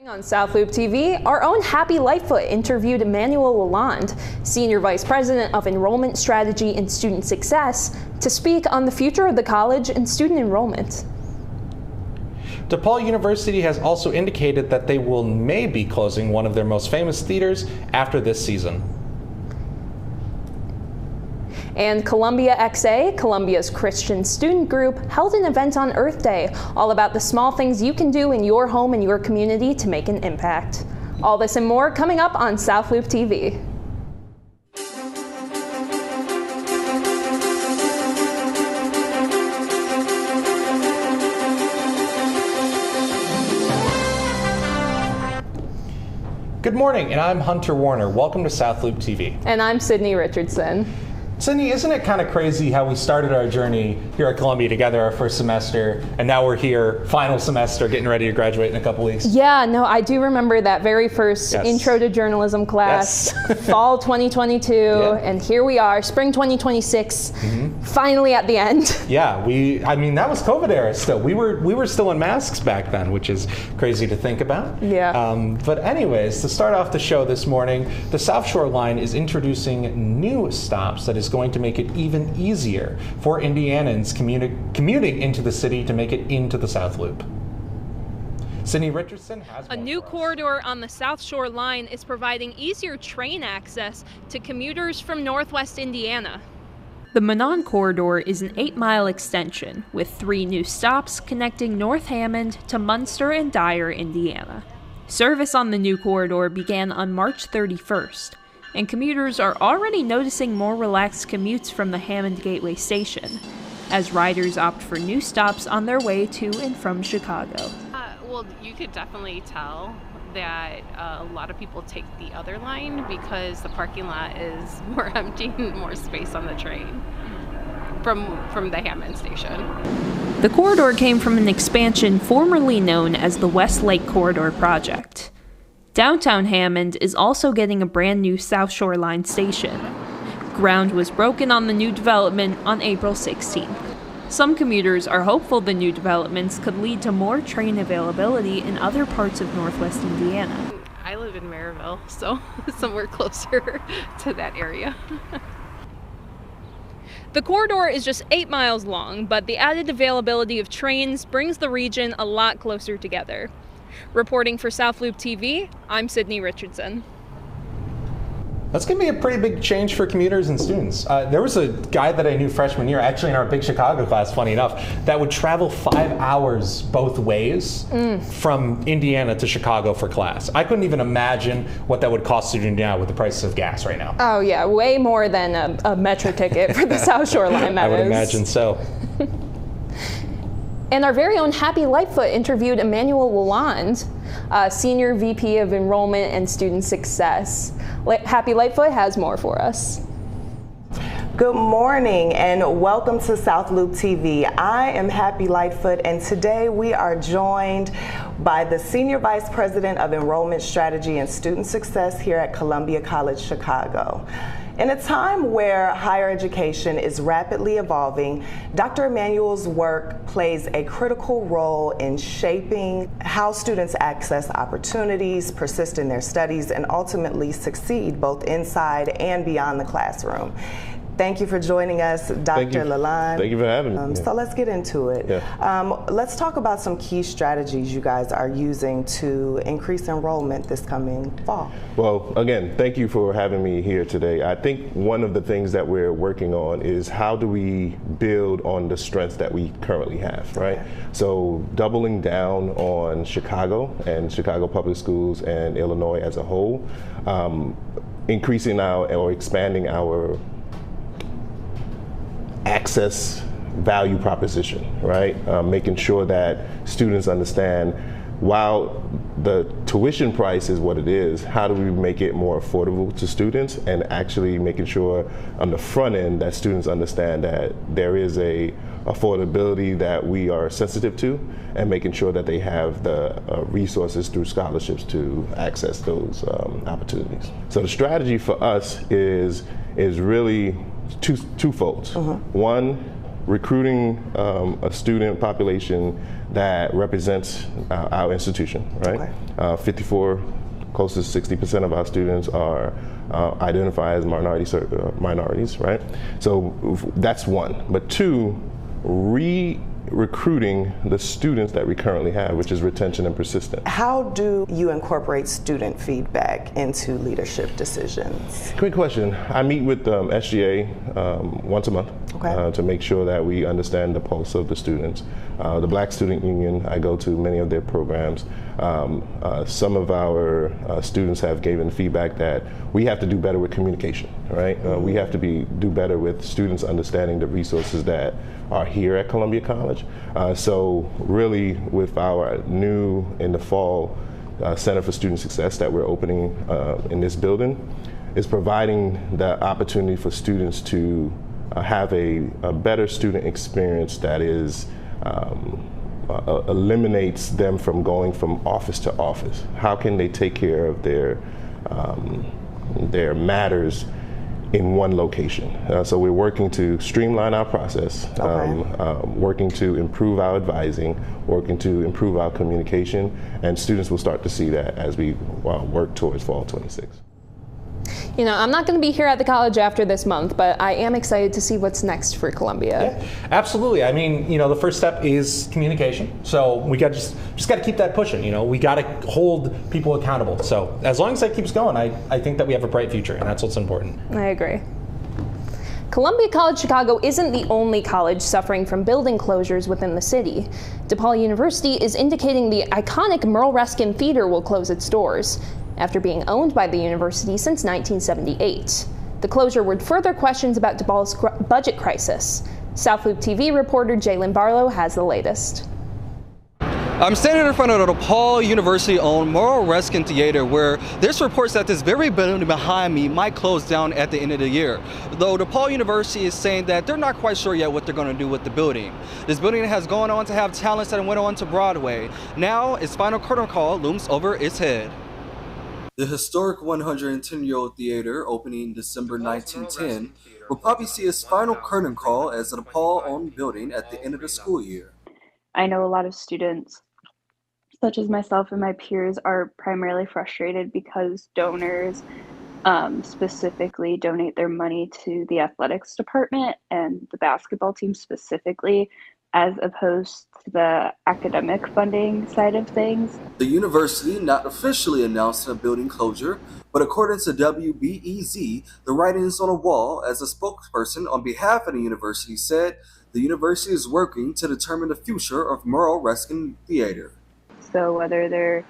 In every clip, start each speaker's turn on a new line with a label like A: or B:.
A: On South Loop TV, our own Happy Lightfoot interviewed Emmanuel Lalande, Senior Vice President of Enrollment Strategy and Student Success, to speak on the future of the college and student enrollment.
B: DePaul University has also indicated that they may be closing one of their most famous theaters after this season.
A: And Columbia XA, Columbia's Christian student group, held an event on Earth Day, all about the small things you can do in your home and your community to make an impact. All this and more coming up on South Loop TV.
B: Good morning, and I'm Hunter Warner. Welcome to South Loop TV.
A: And I'm Sydney Richardson.
B: Sydney, isn't it kind of crazy how we started our journey here at Columbia together our first semester, and now we're here, final semester, getting ready to graduate in a couple weeks?
A: Yeah, no, I do remember that very first Intro to Journalism class, fall 2022, and here we are, spring 2026, finally at the end.
B: Yeah, I mean, that was COVID era still. We were still in masks back then, which is crazy to think about.
A: Yeah.
B: But anyways, to start off the show this morning, the South Shore Line is introducing new stops that is going to make it even easier for Indianans commuting into the city to make it into the South Loop. Sydney Richardson has
A: a new corridor on the South Shore Line is providing easier train access to commuters from Northwest Indiana.
C: The Manon Corridor is an 8-mile extension with 3 new stops connecting North Hammond to Munster and Dyer, Indiana. Service on the new corridor began on March 31st. And commuters are already noticing more relaxed commutes from the Hammond Gateway Station, as riders opt for new stops on their way to and from Chicago.
D: Well, you could definitely tell that a lot of people take the other line because the parking lot is more empty and more space on the train from the Hammond station.
C: The corridor came from an expansion formerly known as the West Lake Corridor Project. Downtown Hammond is also getting a brand new South Shore Line station. Ground was broken on the new development on April 16th. Some commuters are hopeful the new developments could lead to more train availability in other parts of Northwest Indiana.
D: I live in Merle, so somewhere closer to that area.
A: The corridor is just 8 miles long, but the added availability of trains brings the region a lot closer together. Reporting for South Loop TV, I'm Sydney Richardson.
B: That's going to be a pretty big change for commuters and students. There was a guy that I knew freshman year, actually in our big Chicago class, funny enough, that would travel 5 hours both ways from Indiana to Chicago for class. I couldn't even imagine what that would cost students now with the prices of gas right now.
A: Oh yeah, way more than a metro ticket for the South Shore Line, that
B: I would
A: is.
B: imagine so.
A: And our very own Happy Lightfoot interviewed Emmanuel Lalande, Senior VP of Enrollment and Student Success. Happy Lightfoot has more for us.
E: Good morning and welcome to South Loop TV. I am Happy Lightfoot, and today we are joined by the Senior Vice President of Enrollment Strategy and Student Success here at Columbia College Chicago. In a time where higher education is rapidly evolving, Dr. Emmanuel's work plays a critical role in shaping how students access opportunities, persist in their studies, and ultimately succeed both inside and beyond the classroom. Thank you for joining us, Dr. Lalande.
F: Thank you for having me.
E: So let's get into it. Let's talk about some key strategies you guys are using to increase enrollment this coming fall.
F: Well, again, thank you for having me here today. I think one of the things that we're working on is how do we build on the strengths that we currently have, right? So doubling down on Chicago and Chicago public schools and Illinois as a whole, increasing or expanding our access value proposition, right? Making sure that students understand while the tuition price is what it is, how do we make it more affordable to students, and actually making sure on the front end that students understand that there is a affordability that we are sensitive to, and making sure that they have the resources through scholarships to access those opportunities. So the strategy for us is really twofold. One, recruiting a student population that represents our institution, right? Okay. 54, close to 60% of our students are identify as minorities, right? So that's one. But two, recruiting the students that we currently have, which is retention and persistence.
E: How do you incorporate student feedback into leadership decisions?
F: Great question. I meet with SGA once a month. Okay. To make sure that we understand the pulse of the students. The Black Student Union, I go to many of their programs. Some of our students have given feedback that we have to do better with communication, right? We have to do better with students understanding the resources that are here at Columbia College. So really with our new, in the fall, Center for Student Success that we're opening in this building, is providing the opportunity for students to have a better student experience that is eliminates them from going from office to office. How can they take care of their matters in one location? So we're working to streamline our process, working to improve our advising, working to improve our communication, and students will start to see that as we work towards fall 26.
A: You know, I'm not going to be here at the college after this month, but I am excited to see what's next for Columbia.
B: Yeah, absolutely. I mean, you know, the first step is communication. So we got just got to keep that pushing. You know, we got to hold people accountable. So as long as that keeps going, I think that we have a bright future, and that's what's important.
A: I agree. Columbia College Chicago isn't the only college suffering from building closures within the city. DePaul University is indicating the iconic Merle Reskin Theater will close its doors, after being owned by the university since 1978. The closure would further questions about DePaul's budget crisis. South Loop TV reporter Jalen Barlow has the latest.
G: I'm standing in front of the DePaul University-owned Merle Reskin Theater, where there's reports that this very building behind me might close down at the end of the year. Though DePaul University is saying that they're not quite sure yet what they're going to do with the building. This building has gone on to have talents that went on to Broadway. Now, its final curtain call looms over its head. The historic 110-year-old theater, opening December 1910, will probably see its final curtain call as a DePaul-owned building at the end of the school year.
H: I know a lot of students, such as myself and my peers, are primarily frustrated because donors specifically donate their money to the athletics department and the basketball team specifically, as opposed to the academic funding side of things.
G: The university not officially announced a building closure, but according to WBEZ, the writing is on a wall, as a spokesperson on behalf of the university said the university is working to determine the future of Merle Reskin Theater.
H: So whether they're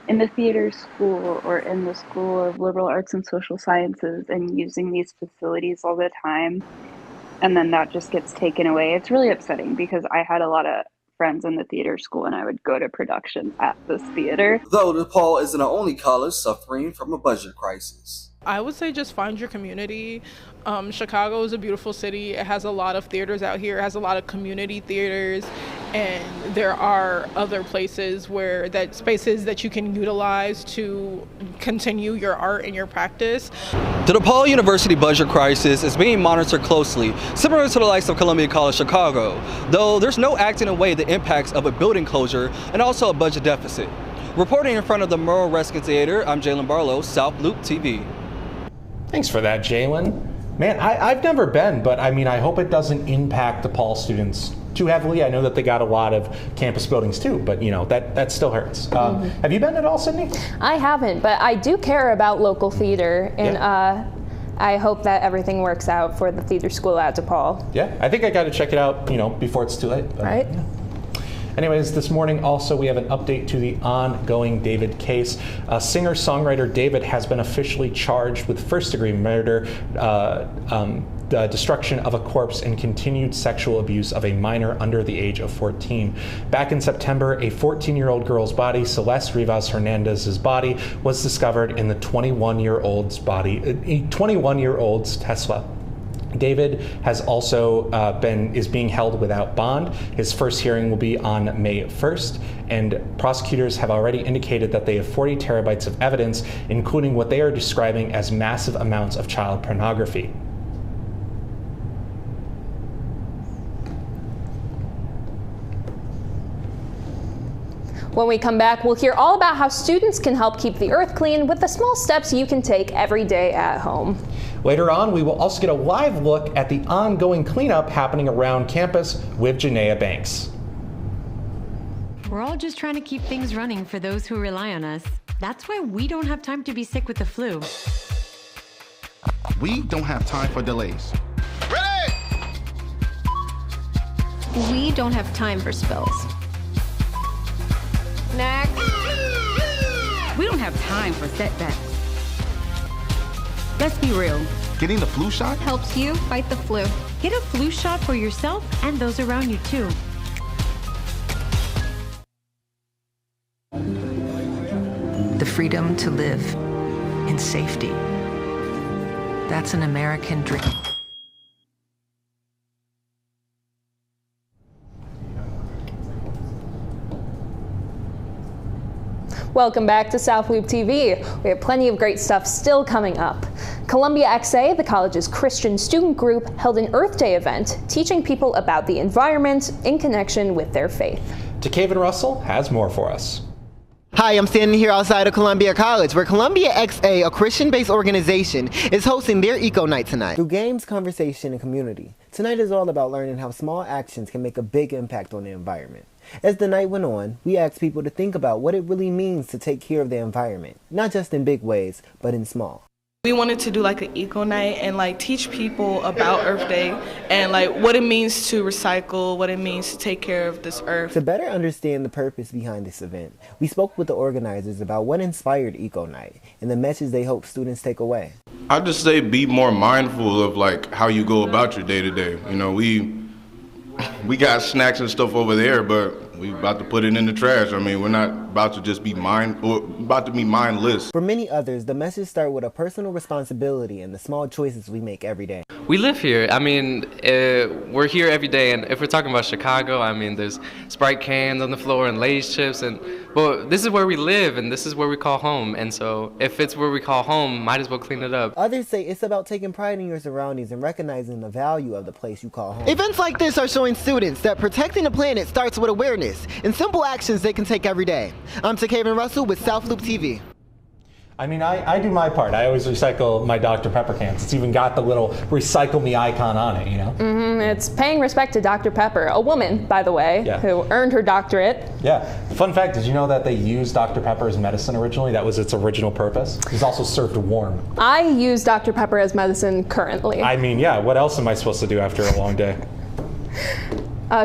H: in the theater school or in the School of Liberal Arts and Social Sciences and using these facilities all the time, and then that just gets taken away. It's really upsetting because I had a lot of friends in the theater school and I would go to productions at this theater.
G: Though DePaul isn't the only college suffering from a budget crisis.
I: I would say just find your community. Chicago is a beautiful city. It has a lot of theaters out here. It has a lot of community theaters, and there are other places spaces that you can utilize to continue your art and your practice.
G: The DePaul University budget crisis is being monitored closely, similar to the likes of Columbia College Chicago, though there's no acting away the impacts of a building closure and also a budget deficit. Reporting in front of the Merle Reskin Theater, I'm Jalen Barlow, South Loop TV.
B: Thanks for that, Jalen. Man, I've never been, but I mean, I hope it doesn't impact DePaul students too heavily. I know that they got a lot of campus buildings too, but you know, that still hurts. Have you been at all, Sydney?
A: I haven't, but I do care about local theater, and I hope that everything works out for the theater school at DePaul.
B: Yeah, I think I got to check it out, you know, before it's too late.
A: Right.
B: Yeah. Anyways, this morning also we have an update to the ongoing David case. Singer-songwriter David has been officially charged with first-degree murder, the destruction of a corpse, and continued sexual abuse of a minor under the age of 14. Back in September, a 14-year-old girl's body, Celeste Rivas Hernandez's body, was discovered in the 21-year-old's Tesla. David has also is being held without bond. His first hearing will be on May 1st, and prosecutors have already indicated that they have 40 terabytes of evidence, including what they are describing as massive amounts of child pornography.
A: When we come back, we'll hear all about how students can help keep the earth clean with the small steps you can take every day at home.
B: Later on, we will also get a live look at the ongoing cleanup happening around campus with Janaea Banks.
J: We're all just trying to keep things running for those who rely on us. That's why we don't have time to be sick with the flu.
K: We don't have time for delays.
L: We don't have time for spills.
J: Next. We don't have time for setbacks. Let's be real.
K: Getting the flu shot
L: helps you fight the flu.
J: Get a flu shot for yourself and those around you too.
M: The freedom to live in safety. That's an American dream.
A: Welcome back to South Loop TV. We have plenty of great stuff still coming up. Columbia XA, the college's Christian student group, held an Earth Day event teaching people about the environment in connection with their faith.
B: Kevin Russell has more for us.
N: Hi, I'm standing here outside of Columbia College, where Columbia XA, a Christian-based organization, is hosting their Eco Night tonight.
O: Through games, conversation, and community, tonight is all about learning how small actions can make a big impact on the environment. As the night went on, we asked people to think about what it really means to take care of the environment, not just in big ways, but in small.
I: We wanted to do like an eco night and like teach people about Earth Day and like what it means to recycle, what it means to take care of this earth.
O: To better understand the purpose behind this event, we spoke with the organizers about what inspired Eco Night and the message they hope students take away.
P: I'd just say be more mindful of like how you go about your day to day. You know, we got snacks and stuff over there, but we about to put it in the trash. I mean, we're not about to just be mindless.
O: For many others, the message starts with a personal responsibility and the small choices we make every day.
Q: We live here. I mean, we're here every day, and if we're talking about Chicago, I mean, there's Sprite cans on the floor and Lay's chips, but this is where we live, and this is where we call home, and so if it's where we call home, might as well clean it up.
O: Others say it's about taking pride in your surroundings and recognizing the value of the place you call home.
N: Events like this are showing students that protecting the planet starts with awareness and simple actions they can take every day. I'm Kevin Russell with South Loop TV.
B: I mean, I do my part. I always recycle my Dr. Pepper cans. It's even got the little recycle me icon on it, you know?
A: It's paying respect to Dr. Pepper, a woman, by the way, who earned her doctorate.
B: Yeah. Fun fact, did you know that they used Dr. Pepper as medicine originally? That was its original purpose. It was also served warm.
A: I use Dr. Pepper as medicine currently.
B: I mean, yeah, what else am I supposed to do after a long day?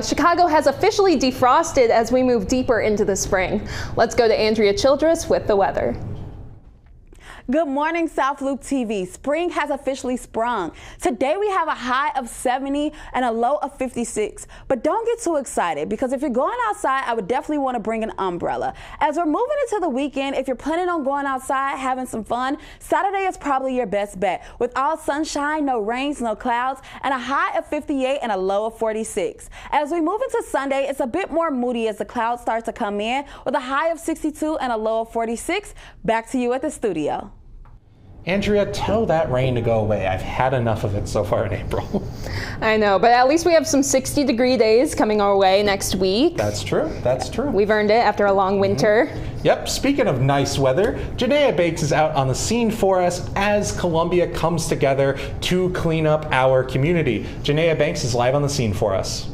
A: Chicago has officially defrosted as we move deeper into the spring. Let's go to Andrea Childress with the weather.
R: Good morning, South Loop TV. Spring has officially sprung. Today we have a high of 70 and a low of 56. But don't get too excited, because if you're going outside, I would definitely want to bring an umbrella. As we're moving into the weekend, if you're planning on going outside, having some fun, Saturday is probably your best bet. With all sunshine, no rains, no clouds, and a high of 58 and a low of 46. As we move into Sunday, it's a bit more moody as the clouds start to come in, with a high of 62 and a low of 46. Back to you at the studio.
B: Andrea, tell that rain to go away. I've had enough of it so far in April.
A: I know, but at least we have some 60-degree days coming our way next week.
B: That's true. That's true.
A: We've earned it after a long winter.
B: Yep. Speaking of nice weather, Janaea Banks is out on the scene for us as Columbia comes together to clean up our community. Janaea Banks is live on the scene for us.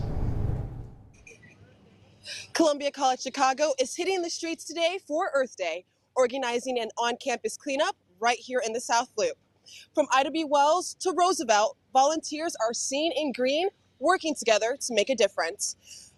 S: Columbia College Chicago is hitting the streets today for Earth Day, organizing an on-campus cleanup right here in the South Loop. From Ida B. Wells to Roosevelt, volunteers are seen in green, working together to make a difference,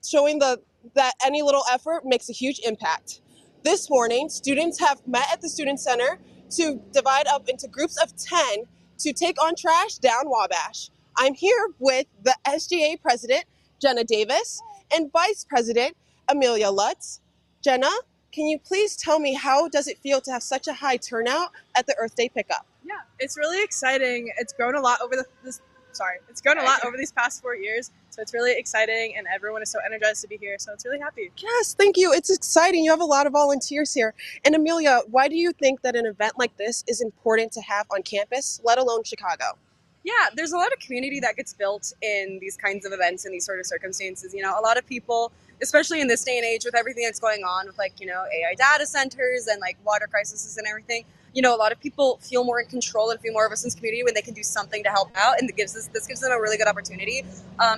S: showing that any little effort makes a huge impact. This morning, students have met at the Student Center to divide up into groups of 10 to take on trash down Wabash. I'm here with the SGA President, Jenna Davis, and Vice President, Amelia Lutz. Jenna, can you please tell me, how does it feel to have such a high turnout at the Earth Day pickup?
T: Yeah, it's really exciting. It's grown a lot over these past 4 years, so it's really exciting, and everyone is so energized to be here, so it's really happy.
S: Yes, thank you. It's exciting. You have a lot of volunteers here. And Amelia, why do you think that an event like this is important to have on campus, let alone Chicago?
T: Yeah, there's a lot of community that gets built in these kinds of events and these sort of circumstances. You know, a lot of people
S: especially in this day and age with everything that's going on with like, AI data centers and like water crises and everything. A lot of people feel more in control and feel more of a sense of community when they can do something to help out, and this gives them a really good opportunity,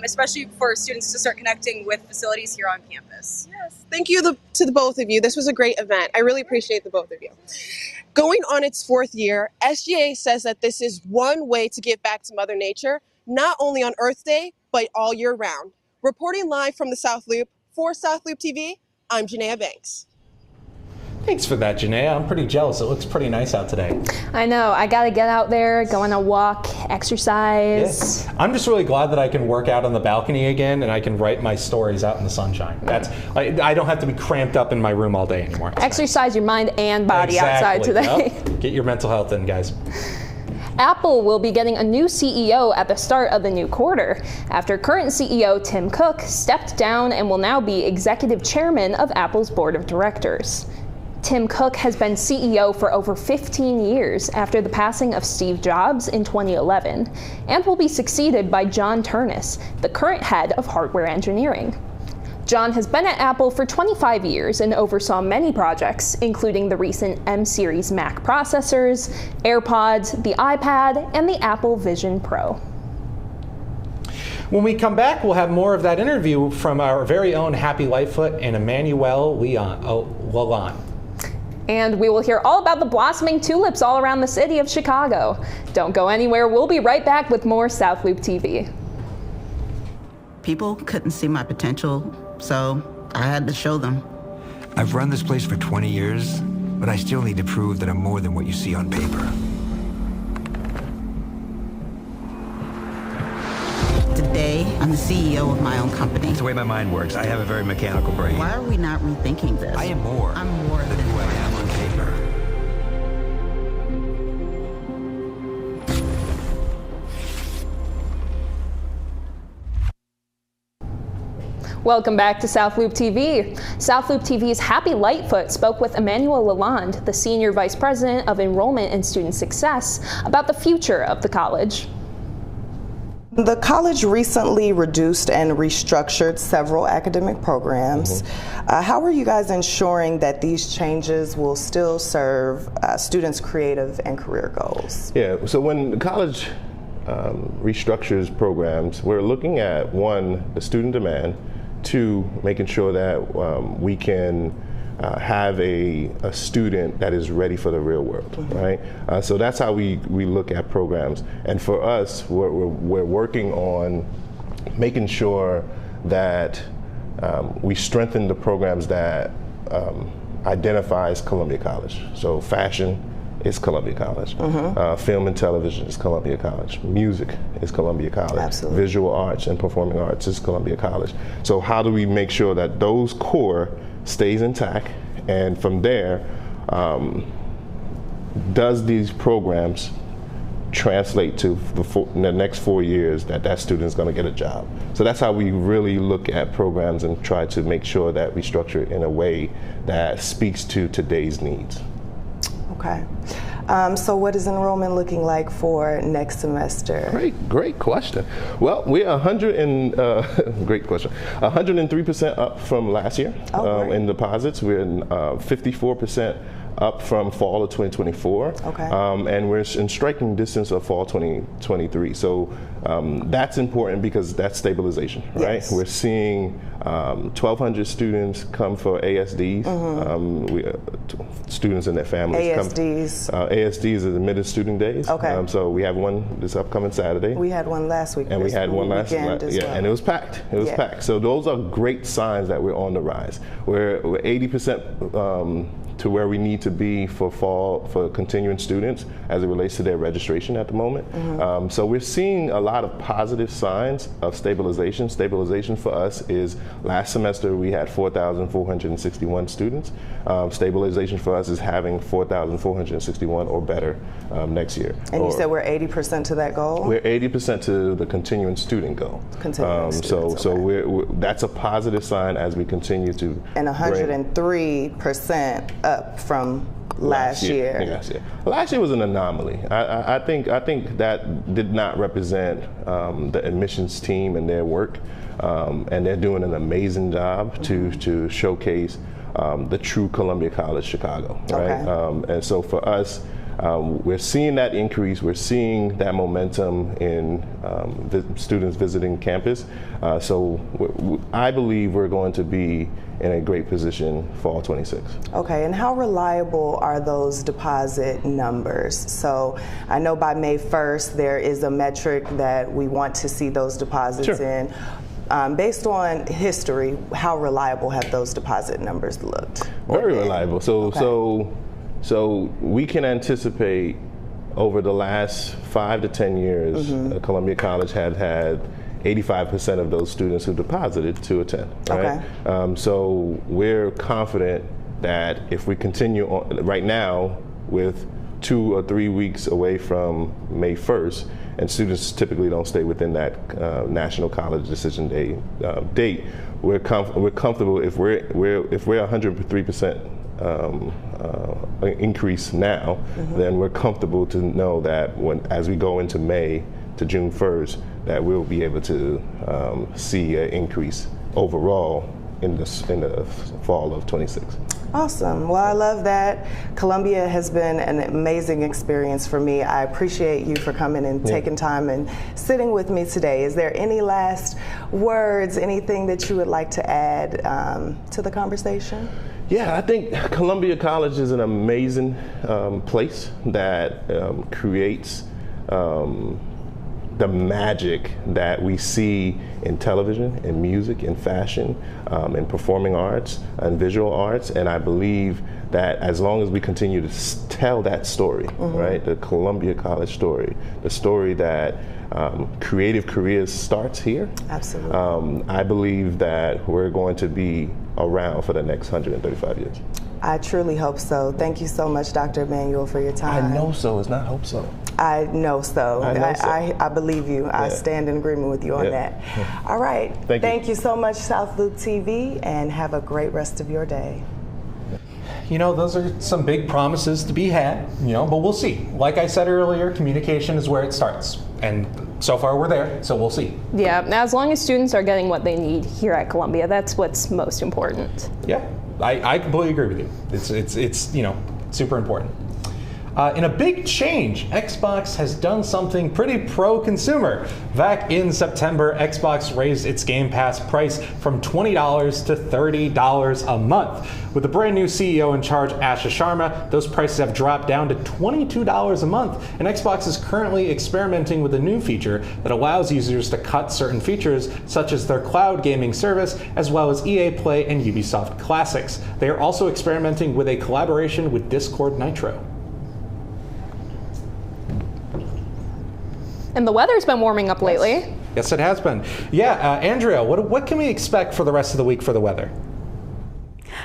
S: especially for students to start connecting with facilities here on campus. Yes, thank you to the both of you. This was a great event. I really appreciate the both of you. Going on its 4th year, SGA says that this is one way to give back to Mother Nature, not only on Earth Day, but all year round. Reporting live from the South Loop, for South Loop TV, I'm Janaea Banks.
B: Thanks for that, Janaea. I'm pretty jealous. It looks pretty nice out today.
A: I know. I got to get out there, go on a walk, exercise.
B: Yeah. I'm just really glad that I can work out on the balcony again and I can write my stories out in the sunshine. I don't have to be cramped up in my room all day anymore.
A: Exercise your mind and body outside today.
B: Yep. Get your mental health in, guys.
A: Apple will be getting a new CEO at the start of the new quarter, after current CEO Tim Cook stepped down and will now be executive chairman of Apple's board of directors. Tim Cook has been CEO for over 15 years after the passing of Steve Jobs in 2011, and will be succeeded by John Turnus, the current head of hardware engineering. John has been at Apple for 25 years and oversaw many projects, including the recent M-series Mac processors, AirPods, the iPad, and the Apple Vision Pro.
B: When we come back, we'll have more of that interview from our very own Happy Lightfoot and Emmanuel Lalande.
A: And we will hear all about the blossoming tulips all around the city of Chicago. Don't go anywhere. We'll be right back with more South Loop TV.
U: People couldn't see my potential, so I had to show them.
V: I've run this place for 20 years, but I still need to prove that I'm more than what you see on paper.
U: Today, I'm the CEO of my own company.
V: It's the way my mind works. I have a very mechanical brain.
U: Why are we not rethinking this?
V: I am more.
U: I'm more than
V: who I am on paper.
A: Welcome back to South Loop TV. South Loop TV's Happy Lightfoot spoke with Emmanuel Lalande, the Senior Vice President of Enrollment and Student Success, about the future of the college.
E: The college recently reduced and restructured several academic programs. How are you guys ensuring that these changes will still serve students' creative and career goals?
F: Yeah, so when the college restructures programs, we're looking at, one, the student demand, two, making sure that we can have a student that is ready for the real world, right? So that's how we look at programs. And for us, we're working on making sure that we strengthen the programs that identifies Columbia College. So fashion is Columbia College. Film and television is Columbia College. Music is Columbia College.
E: Absolutely.
F: Visual arts and performing arts is Columbia College. So how do we make sure that those core stays intact, and from there, does these programs translate to the next 4 years that student is going to get a job? So that's how we really look at programs and try to make sure that we structure it in a way that speaks to today's needs.
E: Okay. So what is enrollment looking like for next semester?
F: Great question. Well, we're 103% up from last year in deposits. We're 54% up from fall of 2024.
E: Okay.
F: And we're in striking distance of fall 2023. So that's important because that's stabilization, right?
E: Yes.
F: We're seeing 1,200 students come for ASDs. Students and their families
E: ASDs.
F: ASDs is Admitted Student Days.
E: Okay.
F: So we have one this upcoming Saturday.
E: We had one last week.
F: And we had one last
E: weekend as well.
F: and it was packed. It was packed. So those are great signs that we're on the rise. We're 80% to where we need to be for fall for continuing students as it relates to their registration at the moment. So we're seeing a lot of positive signs of stabilization. Stabilization for us is last semester we had 4,461 students. Stabilization for us is having 4,461 or better next year.
E: And you said we're 80% to that goal?
F: We're 80% to the continuing student goal.
E: Continuing students,
F: so we're that's a positive sign as we continue to.
E: And 103% up from last year.
F: Last year was an anomaly. I think that did not represent the admissions team and their work, and they're doing an amazing job to showcase the true Columbia College Chicago, right?
E: Okay.
F: And so for us, we're seeing that increase. We're seeing that momentum in students visiting campus. So I believe we're going to be in a great position fall 26.
E: Okay, and how reliable are those deposit numbers? So I know by May 1st there is a metric that we want to see those deposits in. Based on history, how reliable have those deposit numbers looked?
F: Very reliable. So we can anticipate over the last 5 to 10 years, Columbia College had 85% of those students who deposited to attend, right? So we're confident that if we continue on right now with 2 or 3 weeks away from May 1st, and students typically don't stay within that National College Decision Day date, we're comfortable if we're 103% increase now, then we're comfortable to know that as we go into May to June 1st, that we'll be able to see an increase overall in the fall of 26.
E: Awesome. Well, I love that. Columbia has been an amazing experience for me. I appreciate you for coming and taking time and sitting with me today. Is there any last words, anything that you would like to add to the conversation?
F: Yeah, I think Columbia College is an amazing place that creates the magic that we see in television, in music, in fashion, in performing arts, and visual arts. And I believe that as long as we continue to tell that story, right, the Columbia College story, the story that creative careers starts here.
E: Absolutely.
F: I believe that we're going to be around for the next 135 years.
E: I truly hope so. Thank you so much, Dr. Emmanuel, for your time.
F: I know so. It's not hope so.
E: I know so.
F: I
E: believe you. I stand in agreement with you on that. All right. Thank you so much, South Loop TV, and have a great rest of your day.
B: You know, those are some big promises to be had, but we'll see. Like I said earlier, communication is where it starts. And so far we're there, so we'll see.
A: Yeah, as long as students are getting what they need here at Columbia, that's what's most important.
B: Yeah, I completely agree with you. It's super important. In a big change, Xbox has done something pretty pro-consumer. Back in September, Xbox raised its Game Pass price from $20 to $30 a month. With the brand new CEO in charge, Asha Sharma, those prices have dropped down to $22 a month, and Xbox is currently experimenting with a new feature that allows users to cut certain features, such as their cloud gaming service, as well as EA Play and Ubisoft Classics. They are also experimenting with a collaboration with Discord Nitro.
A: And the weather's been warming up lately.
B: Yes, it has been. Yeah, Andrea, what can we expect for the rest of the week for the weather?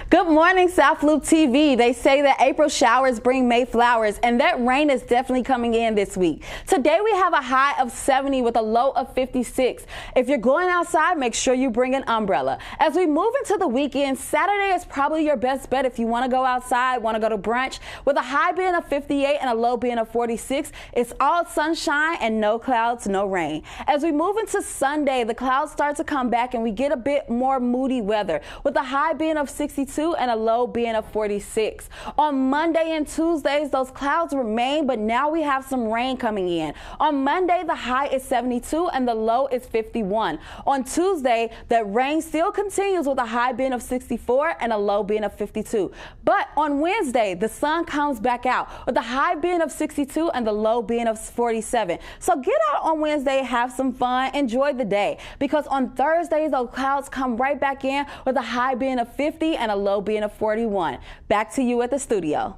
R: Good morning, South Loop TV. They say that April showers bring May flowers, and that rain is definitely coming in this week. Today we have a high of 70 with a low of 56. If you're going outside, make sure you bring an umbrella. As we move into the weekend, Saturday is probably your best bet if you want to go outside, want to go to brunch. With a high being of 58 and a low being of 46, it's all sunshine and no clouds, no rain. As we move into Sunday, the clouds start to come back and we get a bit more moody weather with a high being of 62 and a low being of 46. On Monday and Tuesdays, those clouds remain, but now we have some rain coming in. On Monday, the high is 72 and the low is 51. On Tuesday, the rain still continues with a high being of 64 and a low being of 52. But on Wednesday, the sun comes back out with a high being of 62 and the low being of 47. So get out on Wednesday, have some fun, enjoy the day, because on Thursdays, those clouds come right back in with a high being of 50 and a low being of 41. Back to you at the studio.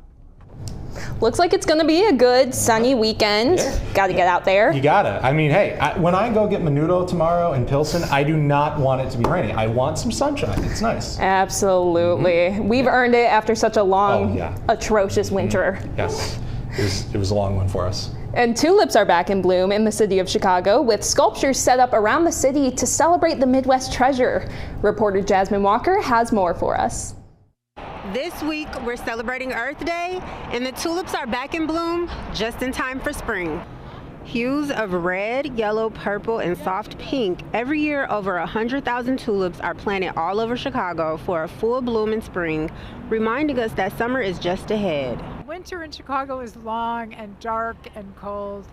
A: Looks like it's going to be a good sunny weekend. Yeah. Got to get out there.
B: You got to. I mean, hey, when I go get Menudo tomorrow in Pilsen, I do not want it to be rainy. I want some sunshine. It's nice.
A: Absolutely. We've earned it after such a long, atrocious winter.
B: Yes, it was a long one for us.
A: And tulips are back in bloom in the city of Chicago, with sculptures set up around the city to celebrate the Midwest treasure. Reporter Jasmine Walker has more for us.
C: This week, we're celebrating Earth Day, and the tulips are back in bloom just in time for spring. Hues of red, yellow, purple, and soft pink. Every year, over 100,000 tulips are planted all over Chicago for a full bloom in spring, reminding us that summer is just ahead.
D: Winter in Chicago is long and dark and cold.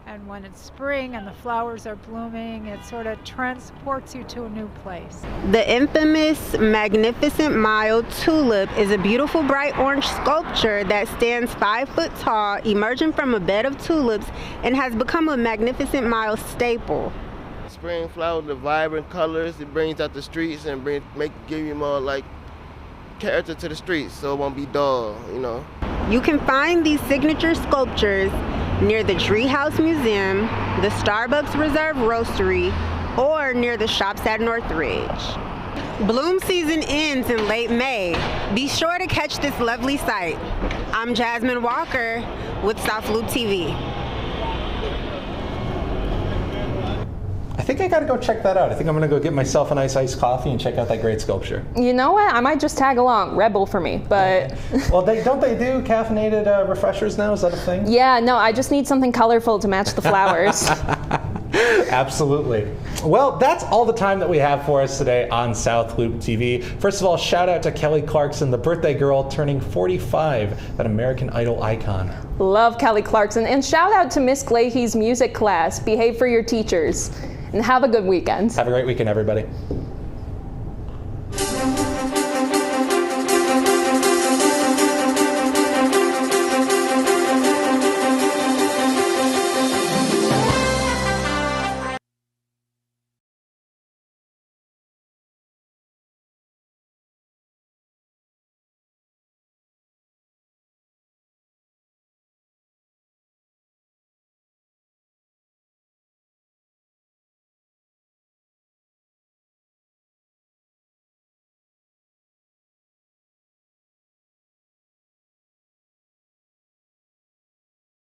D: And when it's spring and the flowers are blooming, it sort of transports you to a new place.
C: The infamous Magnificent Mile tulip is a beautiful bright orange sculpture that stands 5 foot tall, emerging from a bed of tulips, and has become a Magnificent Mile staple.
W: Spring flowers, the vibrant colors, it brings out the streets and give you more like character to the streets, so it won't be dull, you know.
C: You can find these signature sculptures near the Treehouse Museum, the Starbucks Reserve Roastery, or near the shops at Northridge. Bloom season ends in late May. Be sure to catch this lovely sight. I'm Jasmine Walker with South Loop TV.
B: I think I gotta go check that out. I think I'm gonna go get myself a nice iced coffee and check out that great sculpture.
A: You know what? I might just tag along. Red Bull for me, but...
B: Well, don't they do caffeinated refreshers now? Is that a thing?
A: Yeah, no, I just need something colorful to match the flowers.
B: Absolutely. Well, that's all the time that we have for us today on South Loop TV. First of all, shout out to Kelly Clarkson, the birthday girl turning 45, that American Idol icon.
A: Love Kelly Clarkson, and shout out to Miss Glahey's music class. Behave for your teachers. And have a good weekend.
B: Have a great weekend, everybody.